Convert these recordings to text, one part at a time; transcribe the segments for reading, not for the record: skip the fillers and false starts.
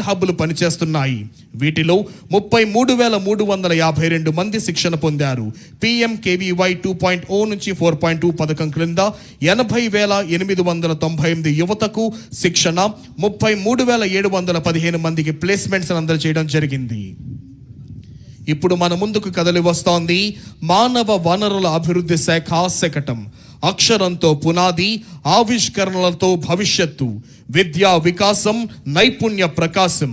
హబ్బులు పనిచేస్తున్నాయి. వీటిలో 33,352 మంది శిక్షణ పొందారు. PMKVY 2.0 నుంచి 4.2 పథకం క్రింద 80,898 యువతకు శిక్షణ, 33,715 మందికి ప్లేస్మెంట్స్ అందజేయడం జరిగింది. ఇప్పుడు మన ముందుకు కదలి వస్తోంది మానవ వనరుల అభివృద్ధి శాఖ శకటం. అక్షరంతో పునాది, ఆవిష్కరణలతో భవిష్యత్తు, విద్యా వికాసం, నైపుణ్య ప్రకాశం.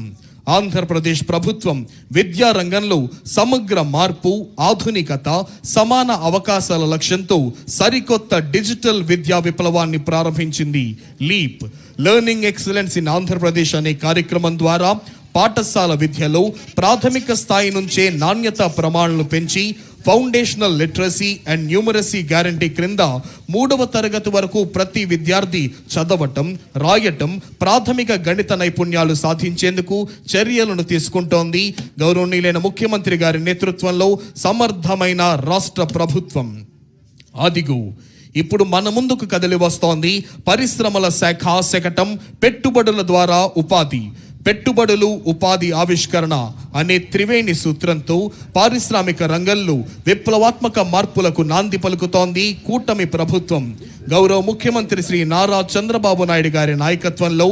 ఆంధ్రప్రదేశ్ ప్రభుత్వం విద్యా రంగంలో సమగ్ర మార్పు, ఆధునికత, సమాన అవకాశాల లక్ష్యంతో సరికొత్త డిజిటల్ విద్యా విప్లవాన్ని ప్రారంభించింది. Leap learning excellence in Andhra Pradesh అనే కార్యక్రమం ద్వారా పాఠశాల విద్యలో ప్రాథమిక స్థాయి నుంచే నాణ్యత ప్రమాణాలను పెంచి foundational literacy and numeracy guarantee క్రింద 3వ తరగతి వరకు ప్రతి విద్యార్థి చదవటం, రాయటం, ప్రాథమిక గణిత నైపుణ్యాలు సాధించేందుకు చర్యలను తీసుకుంటోంది గౌరవనీయులైన ముఖ్యమంత్రి గారి నేతృత్వంలో సమర్థమైన రాష్ట్ర ప్రభుత్వం. అదిగో ఇప్పుడు మన ముందుకు కదిలి వస్తోంది పరిశ్రమల శాఖ శకటం. పెట్టుబడుల ద్వారా ఉపాధి, పెట్టుబడులు, ఉపాధి, ఆవిష్కరణ అనే త్రివేణి సూత్రంతో పారిశ్రామిక రంగంలో విప్లవాత్మక మార్పులకు నాంది పలుకుతోంది కూటమి ప్రభుత్వం. గౌరవ ముఖ్యమంత్రి శ్రీ నారా చంద్రబాబు నాయుడు గారి నాయకత్వంలో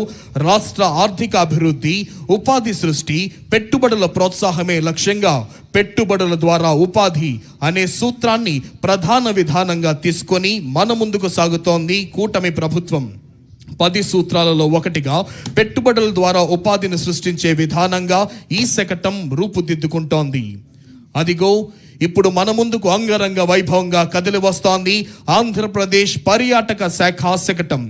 రాష్ట్ర ఆర్థిక అభివృద్ధి, ఉపాధి సృష్టి, పెట్టుబడుల ప్రోత్సాహమే లక్ష్యంగా పెట్టుబడుల ద్వారా ఉపాధి అనే సూత్రాన్ని ప్రధాన విధానంగా తీసుకొని మన ముందుకు సాగుతోంది కూటమి ప్రభుత్వం. 10 సూత్రాలలో ఒకటిగా పెట్టుబడుల ద్వారా ఉపాధిని సృష్టించే విధానంగా ఈ శకటం రూపుదిద్దుకుంటోంది. అదిగో ఇప్పుడు మన ముందుకు అంగరంగ వైభవంగా కదిలి వస్తోంది ఆంధ్రప్రదేశ్ పర్యాటక శాఖ శకటం.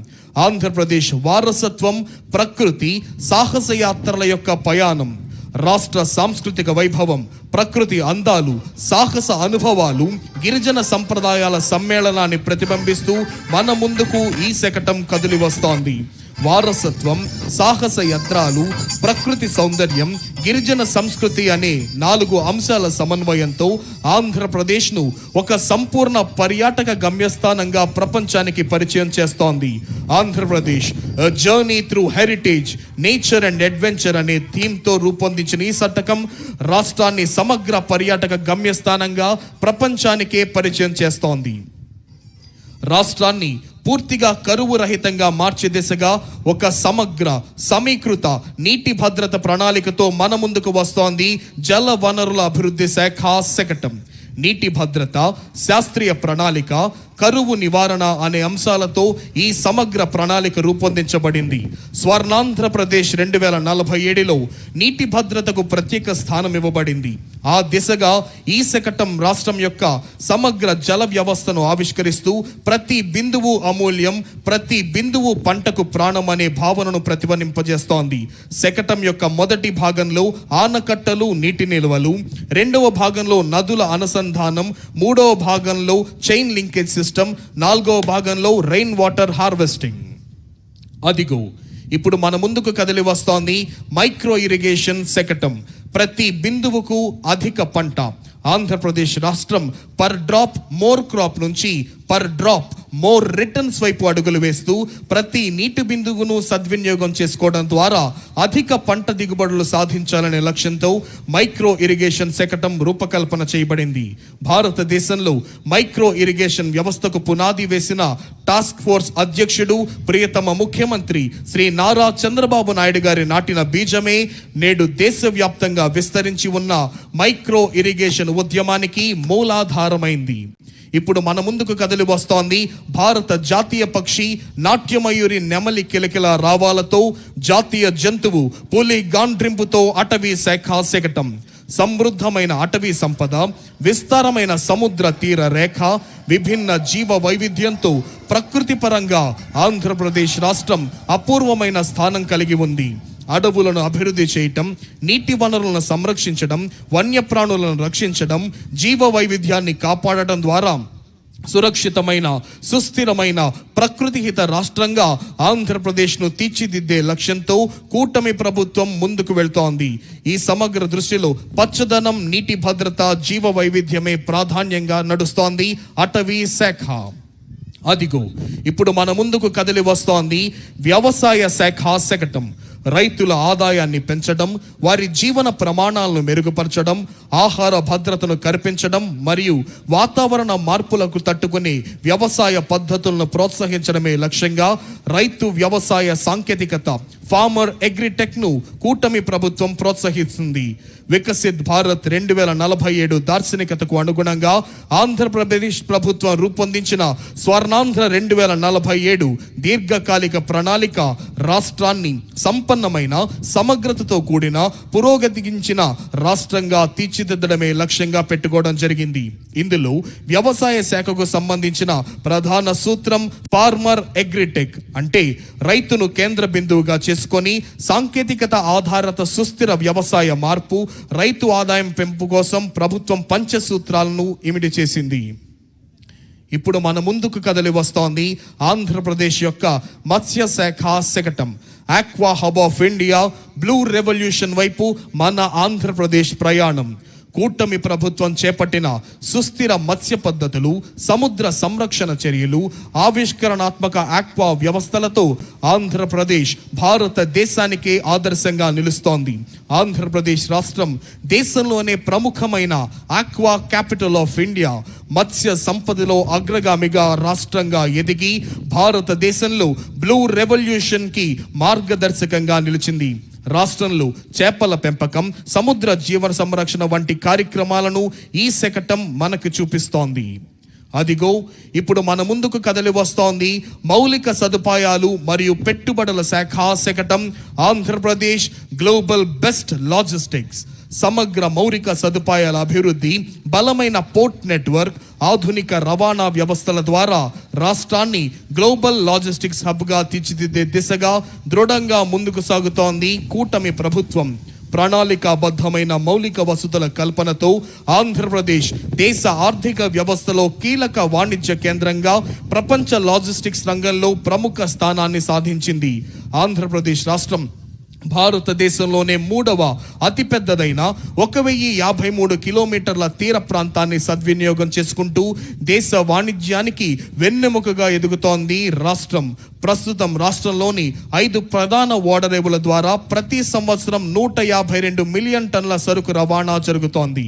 ఆంధ్రప్రదేశ్ వారసత్వం, ప్రకృతి, సాహస యాత్రల యొక్క పయాణం, రాష్ట్ర సాంస్కృతిక వైభవం, ప్రకృతి అందాలు, సాహస అనుభవాలు, గిరిజన సంప్రదాయాల సమ్మేళనాన్ని ప్రతిబింబిస్తూ మన ముందుకు ఈ శకటం కదిలి వస్తోంది. వారసత్వం, సాహస యాత్రలు, ప్రకృతి సౌందర్యం, గిరిజన సంస్కృతి అనే 4 అంశాల సమన్వయంతో ఆంధ్రప్రదేశ్ను ఒక సంపూర్ణ పర్యాటక గమ్యస్థానంగా ప్రపంచానికి పరిచయం చేస్తోంది. Andhra Pradesh journey through heritage, nature and adventure అనే థీమ్తో రూపొందించిన ఈ శకటం రాష్ట్రాన్ని సమగ్ర పర్యాటక గమ్యస్థానంగా ప్రపంచానికే పరిచయం చేస్తోంది. రాష్ట్రాన్ని పూర్తిగా కరువు రహితంగా మార్చే దిశగా ఒక సమగ్ర, సమీకృత నీటి భద్రత ప్రణాళికతో మన ముందుకు వస్తోంది జల వనరుల అభివృద్ధి శాఖ శకటం. నీటి భద్రత, శాస్త్రీయ ప్రణాళిక, కరువు నివారణ అనే అంశాలతో ఈ సమగ్ర ప్రణాళిక రూపొందించబడింది. స్వర్ణాంధ్రప్రదేశ్ 2047లో నీటి భద్రతకు ప్రత్యేక స్థానం ఇవ్వబడింది. ఆ దిశగా ఈ శకటం రాష్ట్రం యొక్క సమగ్ర జల వ్యవస్థను ఆవిష్కరిస్తూ ప్రతి బిందువు అమూల్యం, ప్రతి బిందువు పంటకు ప్రాణం అనే భావనను ప్రతిధ్వనింపజేస్తోంది. శకటం యొక్క మొదటి భాగంలో ఆనకట్టలు, నీటి నిల్వలు, 2వ భాగంలో నదుల అనుసంధానం, 3వ భాగంలో చైన్ లింకేజ్ సిస్టమ్, 4వ భాగంలో రెయిన్ వాటర్ హార్వెస్టింగ్. అదిగో ఇప్పుడు మన ముందుకు కదిలి వస్తోంది మైక్రో ఇరిగేషన్ శకటం. ప్రతి బిందువుకు అధిక పంట. ఆంధ్రప్రదేశ్ రాష్ట్రం పర్ డ్రాప్ మోర్ క్రాప్ నుంచి పర్ డ్రాప్ మోర్ రిటర్న్స్ వైపు అడుగులు వేస్తూ ప్రతి నీటి బిందువును సద్వినియోగం చేసుకోవడం ద్వారా అధిక పంట దిగుబడులు సాధించాలనే లక్ష్యంతో మైక్రో ఇరిగేషన్ శకటం రూపకల్పన చేయబడింది. భారతదేశంలో మైక్రో ఇరిగేషన్ వ్యవస్థకు పునాది వేసిన టాస్క్ ఫోర్స్ అధ్యక్షుడు ప్రియతమ ముఖ్యమంత్రి శ్రీ నారా చంద్రబాబు నాయుడు గారి నాటిన బీజమే నేడు దేశవ్యాప్తంగా విస్తరించి ఉన్న మైక్రో ఇరిగేషన్ ఉద్యమానికి మూలాధారమైంది. ఇప్పుడు మన ముందుకు కదిలి వస్తోంది భారత జాతీయ పక్షి నాట్యమయూరి నెమలి కిలకిల రావాలతో, జాతీయ జంతువు పులి గాండ్రింపుతో అటవీ శాఖ శకటం. సమృద్ధమైన అటవీ సంపద, విస్తారమైన సముద్ర తీర రేఖ, విభిన్న జీవ వైవిధ్యంతో ప్రకృతి పరంగా ఆంధ్రప్రదేశ్ రాష్ట్రం అపూర్వమైన స్థానం కలిగి ఉంది. అడవులను అభివృద్ధి చేయటం, నీటి వనరులను సంరక్షించడం, వన్యప్రాణులను రక్షించడం, జీవ వైవిధ్యాన్ని కాపాడటం ద్వారా సురక్షితమైన, సుస్థిరమైన, ప్రకృతిహిత రాష్ట్రంగా ఆంధ్రప్రదేశ్ను తీర్చిదిద్దే లక్ష్యంతో కూటమి ప్రభుత్వం ముందుకు వెళ్తోంది. ఈ సమగ్ర దృష్టిలో పచ్చదనం, నీటి భద్రత, జీవ వైవిధ్యమే ప్రాధాన్యంగా నడుస్తోంది అటవీ శాఖ. అదిగో ఇప్పుడు మన ముందుకు కదిలి వస్తోంది వ్యవసాయ శాఖ శకటం. రైతుల ఆదాయాన్ని పెంచడం, వారి జీవన ప్రమాణాలను మెరుగుపరచడం, ఆహార భద్రతను కల్పించడం మరియు వాతావరణ మార్పులకు తట్టుకుని వ్యవసాయ పద్ధతులను ప్రోత్సహించడమే లక్ష్యంగా రైతు వ్యవసాయ సాంకేతికత ఫార్మర్ అగ్రిటెక్ ను కూటమి ప్రభుత్వం ప్రోత్సహిస్తుంది. వికసిత్ భారత్ 2047 దార్శనికతకు అనుగుణంగా ఆంధ్రప్రదేశ్ ప్రభుత్వం రూపొందించిన స్వర్ణాంధ్ర 2047 దీర్ఘకాలిక ప్రణాళిక రాష్ట్రాన్ని సంపన్నమైన, సమగ్రతతో కూడిన, పురోగతించిన రాష్ట్రంగా తీర్చిదిద్దడమే లక్ష్యంగా పెట్టుకోవడం జరిగింది. ఇందులో వ్యవసాయ శాఖకు సంబంధించిన ప్రధాన సూత్రం ఫార్మర్ అగ్రిటెక్, అంటే రైతును కేంద్ర బిందువుగా చేసుకొని సాంకేతికత ఆధారిత సుస్థిర వ్యవసాయ మార్పు, రైతు ఆదాయం పెంపు కోసం ప్రభుత్వం పంచసూత్రాలను ఇమిడి చేసింది. ఇప్పుడు మన ముందుకు కదలి వస్తోంది ఆంధ్రప్రదేశ్ యొక్క మత్స్య శాఖ శకటం. Aqua hub of India, blue revolution వైపు మన ఆంధ్రప్రదేశ్ ప్రయాణం. కూటమి ప్రభుత్వం చేపట్టిన సుస్థిర మత్స్య పద్ధతులు, సముద్ర సంరక్షణ చర్యలు, ఆవిష్కరణాత్మక ఆక్వా వ్యవస్థలతో ఆంధ్రప్రదేశ్ భారతదేశానికే ఆదర్శంగా నిలుస్తోంది. ఆంధ్రప్రదేశ్ రాష్ట్రం దేశంలోనే ప్రముఖమైన ఆక్వా క్యాపిటల్ ఆఫ్ ఇండియా, మత్స్య సంపదలో అగ్రగామిగా రాష్ట్రంగా ఎదిగి భారతదేశంలో బ్లూ రెవల్యూషన్ కి మార్గదర్శకంగా నిలిచింది. రాష్ట్రంలో చేపల పెంపకం, సముద్ర జీవన సంరక్షణ వంటి కార్యక్రమాలను ఈ శకటం మనకు చూపిస్తోంది. అదిగో ఇప్పుడు మన ముందుకు కదలి వస్తోంది మౌలిక సదుపాయాలు మరియు పెట్టుబడుల శాఖ శకటం ఆంధ్రప్రదేశ్ గ్లోబల్ బెస్ట్ లాజిస్టిక్స్. సమగ్ర మౌలిక సదుపాయాల అభివృద్ధి, బలమైన పోర్ట్ నెట్వర్క్, ఆధునిక రవాణా వ్యవస్థల ద్వారా రాష్ట్రాన్ని గ్లోబల్ లాజిస్టిక్స్ హబ్గా తీర్చిదిద్దే దిశగా దృఢంగా ముందుకు సాగుతోంది కూటమి ప్రభుత్వం. ప్రణాళికాబద్ధమైన మౌలిక వసతుల కల్పనతో ఆంధ్రప్రదేశ్ దేశ ఆర్థిక వ్యవస్థలో కీలక వాణిజ్య కేంద్రంగా ప్రపంచ లాజిస్టిక్స్ రంగంలో ప్రముఖ స్థానాన్ని సాధించింది. ఆంధ్రప్రదేశ్ రాష్ట్రం భారతదేశంలోనే 3వ అతిపెద్దదైన 1053 కిలోమీటర్ల తీర ప్రాంతాన్ని సద్వినియోగం చేసుకుంటూ దేశ వాణిజ్యానికి వెన్నెముకగా ఎదుగుతోంది రాష్ట్రం. ప్రస్తుతం రాష్ట్రంలోని 5 ప్రధాన ఓడరేవుల ద్వారా ప్రతి సంవత్సరం 152 మిలియన్ టన్నుల సరుకు రవాణా జరుగుతోంది.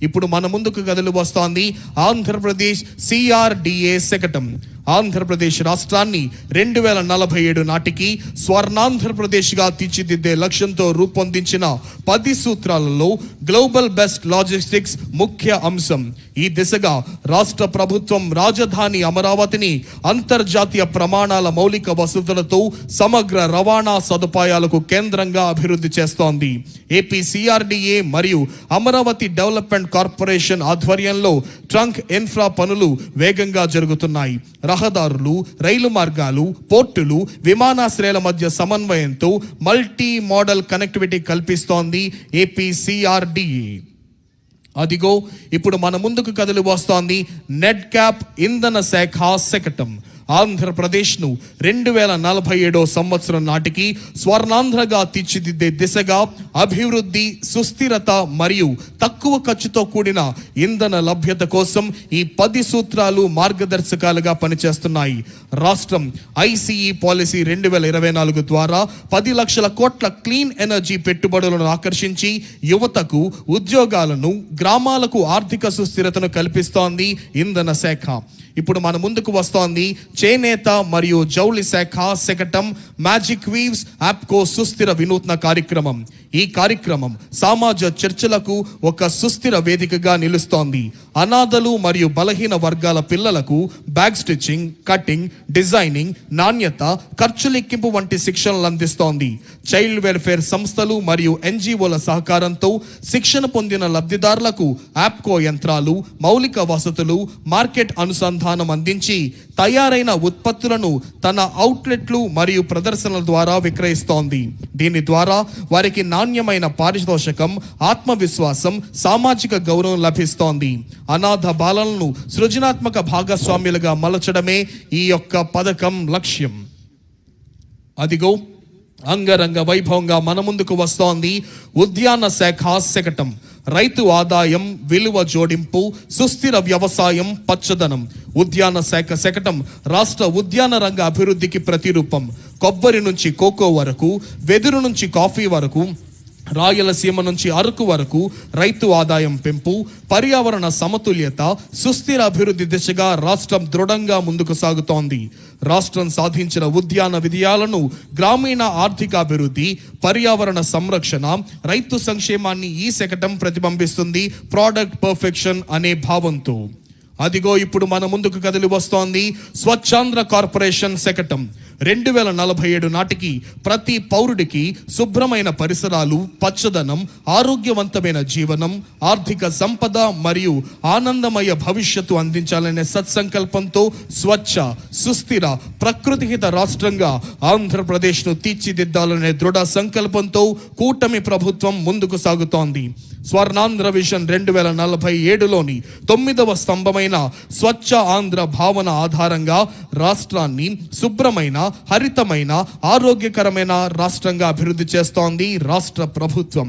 ఇప్పుడు మన ముందుకు కదలి వస్తోంది ఆంధ్రప్రదేశ్ CRDA శకటం. ఆంధ్రప్రదేశ్ రాష్ట్రాన్ని 2047 నాటికి స్వర్ణాంధ్రప్రదేశ్గా తీర్చిదిద్దే లక్ష్యంతో రూపొందించిన 10 సూత్రాలలో గ్లోబల్ బెస్ట్ లాజిస్టిక్స్ ముఖ్య అంశం. ఈ దిశగా రాష్ట్ర ప్రభుత్వం రాజధాని అమరావతిని అంతర్జాతీయ ప్రమాణాల మౌలిక వసతులతో సమగ్ర రవాణా సదుపాయాలకు కేంద్రంగా అభివృద్ధి చేస్తోంది. ఏపీ CRDA మరియు అమరావతి డెవలప్మెంట్ కార్పొరేషన్ ఆధ్వర్యంలో ట్రంక్ ఇన్ఫ్రా పనులు వేగంగా జరుగుతున్నాయి. రహదారులు, రైలు మార్గాలు, పోర్టులు, విమానాశ్రయాల మధ్య సమన్వయంతో మల్టీ మోడల్ కనెక్టివిటీ కల్పిస్తోంది ఏపీ CRDA. అదిగో ఇప్పుడు మన ముందుకు కదలి వస్తోంది నెడ్ క్యాప్ ఇంధన శాఖ శకటం. ఆంధ్రప్రదేశ్ను 2047 సంవత్సరం నాటికి స్వర్ణాంధ్రగా తీర్చిదిద్దే దిశగా అభివృద్ధి, సుస్థిరత మరియు తక్కువ ఖర్చుతో కూడిన ఇంధన లభ్యత కోసం ఈ 10 సూత్రాలు మార్గదర్శకాలుగా పనిచేస్తున్నాయి. రాష్ట్రం ICE పాలసీ 2024 ద్వారా 10 లక్షల కోట్ల క్లీన్ ఎనర్జీ పెట్టుబడులను ఆకర్షించి యువతకు ఉద్యోగాలను, గ్రామాలకు ఆర్థిక సుస్థిరతను కల్పిస్తోంది ఇంధన శాఖ. ఇప్పుడు మన ముందుకు వస్తోంది చేనేత మరియు జౌళి శాఖ శకటం మ్యాజిక్ వీవ్స్ యాప్కో సుస్థిర వినూత్న కార్యక్రమం. ఈ కార్యక్రమం సమాజ చర్చలకు ఒక సుస్థిర వేదికగా నిలుస్తోంది. అనాథలు మరియు బలహీన వర్గాల పిల్లలకు బ్యాగ్ స్టిచ్చింగ్, కటింగ్, డిజైనింగ్, నాణ్యత, ఖర్చు లెక్కింపు వంటి శిక్షణలు అందిస్తోంది. చైల్డ్ వెల్ఫేర్ సంస్థలు మరియు NGOల సహకారంతో శిక్షణ పొందిన లబ్ధిదారులకు యాప్కో యంత్రాలు, మౌలిక వసతులు, మార్కెట్ అనుసంధానం అందించి తయారైన ఉత్పత్తులను తన అవుట్లెట్లు మరియు ప్రదర్శనల ద్వారా విక్రయిస్తోంది. దీని ద్వారా వారికి నాణ్యమైన పారితోషికం, ఆత్మవిశ్వాసం, సామాజిక గౌరవం లభిస్తోంది. అనాథ బాలలను సృజనాత్మక భాగస్వామ్యులుగా మలచడమే ఈ యొక్క పథకం లక్ష్యం. అదిగో అంగరంగ వైభవంగా మన ముందుకు వస్తోంది ఉద్యాన శాఖ శకటం. రైతు ఆదాయం, విలువ జోడింపు, సుస్థిర వ్యవసాయం, పచ్చదనం. ఉద్యాన శాఖ శకటం రాష్ట్ర ఉద్యాన రంగ అభివృద్ధికి ప్రతిరూపం. కొబ్బరి నుంచి కోకో వరకు, వెదురు నుంచి కాఫీ వరకు, రాయలసీమ నుంచి అరకు వరకు రైతు ఆదాయం పెంపు, పర్యావరణ సమతుల్యత, సుస్థిర అభివృద్ధి దిశగా రాష్ట్రం దృఢంగా ముందుకు సాగుతోంది. రాష్ట్రం సాధించిన ఉద్యాన విజయాలను, గ్రామీణ ఆర్థికాభివృద్ధి, పర్యావరణ సంరక్షణ, రైతు సంక్షేమాన్ని ఈ శకటం ప్రతిబింబిస్తుంది. ప్రోడక్ట్ పర్ఫెక్షన్ అనే భావంతో. అదిగో ఇప్పుడు మన ముందుకు కదిలి వస్తోంది స్వచ్ఛాంధ్ర కార్పొరేషన్ శకటం. 2047 నాటికి ప్రతి పౌరుడికి శుభ్రమైన పరిసరాలు, పచ్చదనం, ఆరోగ్యవంతమైన జీవనం, ఆర్థిక సంపద మరియు ఆనందమయ భవిష్యత్తు అందించాలనే సత్సంకల్పంతో స్వచ్ఛ, సుస్థిర, ప్రకృతిహిత రాష్ట్రంగా ఆంధ్రప్రదేశ్ను తీర్చిదిద్దాలనే దృఢ సంకల్పంతో కూటమి ప్రభుత్వం ముందుకు సాగుతోంది. స్వర్ణాంధ్ర విజన్ 2047లోని 9వ స్తంభమైన స్వచ్ఛ ఆంధ్ర భావన ఆధారంగా రాష్ట్రాన్ని శుభ్రమైన, హరితమైన, ఆరోగ్యకరమైన రాష్ట్రంగా అభివృద్ధి చేస్తోంది రాష్ట్ర ప్రభుత్వం.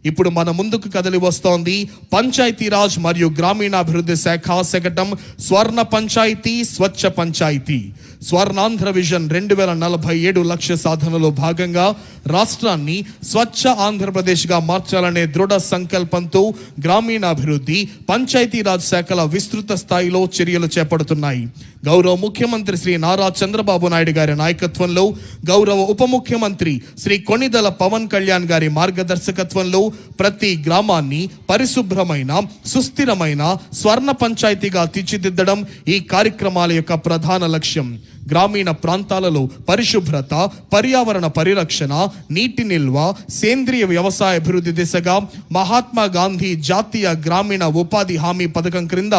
ఇప్పుడు మన ముందుకు కదిలి వస్తోంది పంచాయతీరాజ్ మరియు గ్రామీణాభివృద్ధి శాఖ శకటం స్వర్ణ పంచాయతీ, స్వచ్ఛ పంచాయతీ. స్వర్ణాంధ్ర విజన్ 2047 లక్ష్య సాధనలో భాగంగా రాష్ట్రాన్ని స్వచ్ఛ ఆంధ్రప్రదేశ్గా మార్చాలనే దృఢ సంకల్పంతో గ్రామీణాభివృద్ధి, పంచాయతీరాజ్ శాఖల విస్తృత స్థాయిలో చర్యలు చేపడుతున్నాయి. గౌరవ ముఖ్యమంత్రి శ్రీ నారా చంద్రబాబు నాయుడు గారి నాయకత్వంలో, గౌరవ ఉప ముఖ్యమంత్రి శ్రీ కొణిదెల పవన్ కళ్యాణ్ గారి మార్గదర్శకత్వంలో ప్రతి గ్రామాన్ని పరిశుభ్రమైన, సుస్థిరమైన స్వర్ణ పంచాయతీగా తీర్చిదిద్దడం ఈ కార్యక్రమాల యొక్క ప్రధాన లక్ష్యం. గ్రామీణ ప్రాంతాలలో పరిశుభ్రత, పర్యావరణ పరిరక్షణ, నీటి నిల్వ, సేంద్రియ వ్యవసాయ అభివృద్ధి దిశగా మహాత్మా గాంధీ జాతీయ గ్రామీణ ఉపాధి హామీ పథకం క్రింద